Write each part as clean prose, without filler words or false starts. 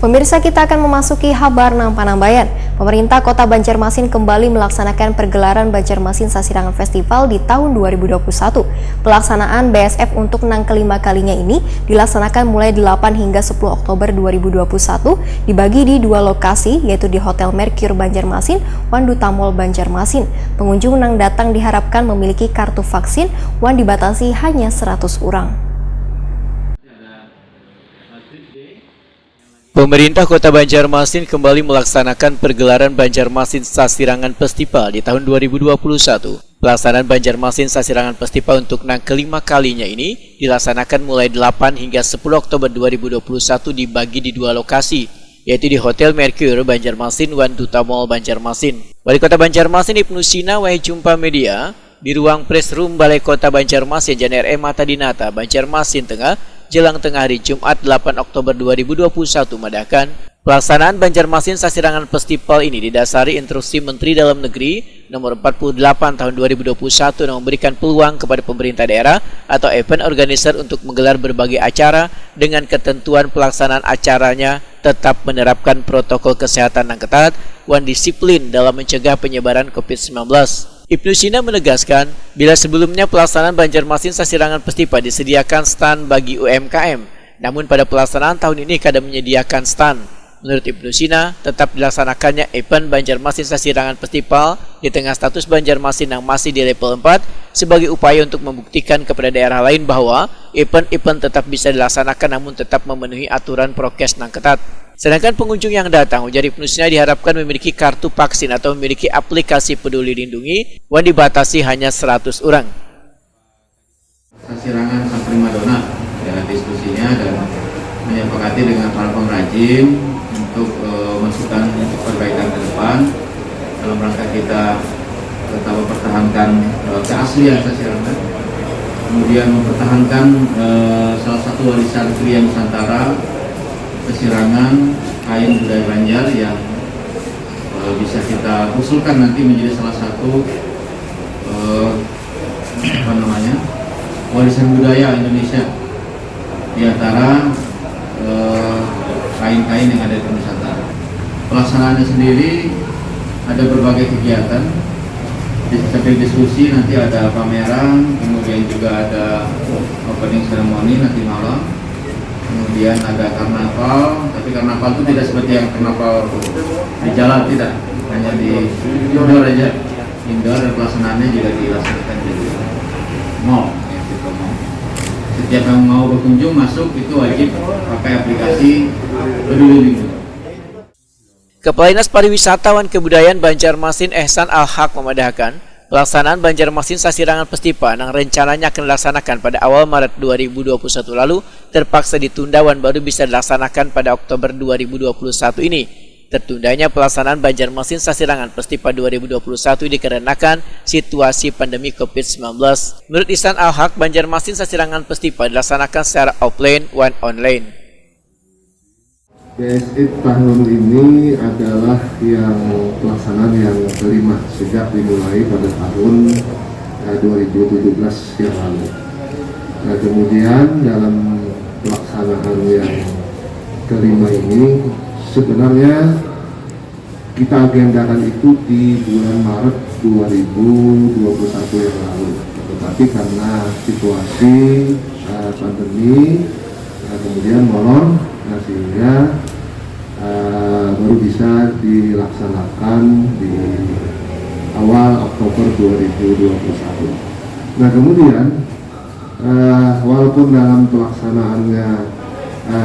Pemirsa, kita akan memasuki kabar Nampanambayan. Pemerintah Kota Banjarmasin kembali melaksanakan pergelaran Banjarmasin Sasirangan Festival di tahun 2021. Pelaksanaan BSF untuk yang kelima kalinya ini dilaksanakan mulai 8 hingga 10 Oktober 2021, dibagi di dua lokasi, yaitu di Hotel Mercure Banjarmasin, Wan Duta Mall Banjarmasin. Pengunjung yang datang diharapkan memiliki kartu vaksin, Wan dibatasi hanya 100 orang. Pemerintah Kota Banjarmasin kembali melaksanakan pergelaran Banjarmasin Sasirangan Festival di tahun 2021. Pelaksanaan Banjarmasin Sasirangan Festival untuk yang kelima kalinya ini dilaksanakan mulai 8 hingga 10 Oktober 2021 dibagi di dua lokasi, yaitu di Hotel Mercure Banjarmasin, Wan Duta Mall Banjarmasin. Wali Kota Banjarmasin Ibnu Sina wae jumpa media di ruang press room Balai Kota Banjarmasin Jalan R.E. Mata Dinata, Banjarmasin Tengah, jelang tengah hari Jumat 8 Oktober 2021 mengadakan pelaksanaan Banjarmasin Sasirangan Festival ini didasari instruksi Menteri Dalam Negeri nomor 48 tahun 2021 yang memberikan peluang kepada pemerintah daerah atau event organizer untuk menggelar berbagai acara dengan ketentuan pelaksanaan acaranya tetap menerapkan protokol kesehatan yang ketat dan disiplin dalam mencegah penyebaran COVID-19. Ibnu Sina menegaskan, bila sebelumnya pelaksanaan Banjarmasin Sasirangan Festival disediakan stand bagi UMKM, namun pada pelaksanaan tahun ini kada menyediakan stand. Menurut Ibnu Sina, tetap dilaksanakannya event Banjarmasin Sasirangan Festival di tengah status Banjarmasin yang masih di level 4 sebagai upaya untuk membuktikan kepada daerah lain bahwa event-event tetap bisa dilaksanakan namun tetap memenuhi aturan prokes yang ketat. Sedangkan pengunjung yang datang, ujar Ibnu Sina, diharapkan memiliki kartu vaksin atau memiliki aplikasi Peduli Lindungi yang dibatasi hanya 100 orang. Sasirangan sang primadona ya, diskusinya dan menyepakati dengan para pengrajin untuk masukan untuk perbaikan ke depan dalam rangka kita tetap mempertahankan keaslian Sasirangan, kemudian mempertahankan salah satu warisan Kriya Nusantara, Sasirangan, kain budaya Banjar yang bisa kita usulkan nanti menjadi salah satu warisan budaya Indonesia di antara kain-kain yang ada di Nusantara. Pelaksanaannya sendiri ada berbagai kegiatan, sambil diskusi nanti ada pameran, kemudian juga ada opening ceremony nanti malam. Kemudian ada karnaval, tapi karnaval itu tidak seperti yang karnaval di jalan, tidak, hanya di indoor aja, indoor, dan pelaksanaannya juga dilaksanakan di mall. Setiap yang mau berkunjung masuk itu wajib pakai aplikasi Peduli Lindungi. Kepala Dinas Pariwisata dan Kebudayaan Banjarmasin Ehsan Al-Haq memandahkan pelaksanaan Banjarmasin Sasirangan Festival yang rencananya akan dilaksanakan pada awal Maret 2021 lalu terpaksa ditunda dan baru bisa dilaksanakan pada Oktober 2021 ini. Tertundanya pelaksanaan Banjarmasin Sasirangan Festival 2021 dikarenakan situasi pandemi COVID-19. Menurut Ihsan Al-Haq, Banjarmasin Sasirangan Festival dilaksanakan secara offline dan online. BSF tahun ini adalah yang pelaksanaan yang kelima sejak dimulai pada tahun 2017 yang lalu. Nah, kemudian dalam pelaksanaan yang kelima ini sebenarnya kita agendakan itu di bulan Maret 2021 yang lalu, tetapi karena situasi pandemi kemudian molor, sehingga baru bisa dilaksanakan di awal Oktober 2021. Nah, kemudian walaupun dalam pelaksanaannya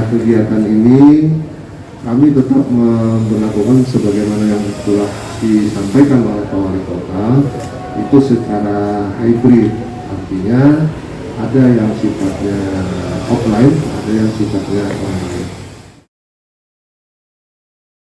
kegiatan ini kami tetap memperlakukan sebagaimana yang telah disampaikan oleh Pak Wali Kota, itu secara hybrid, artinya ada yang sifatnya offline, ada yang sifatnya online.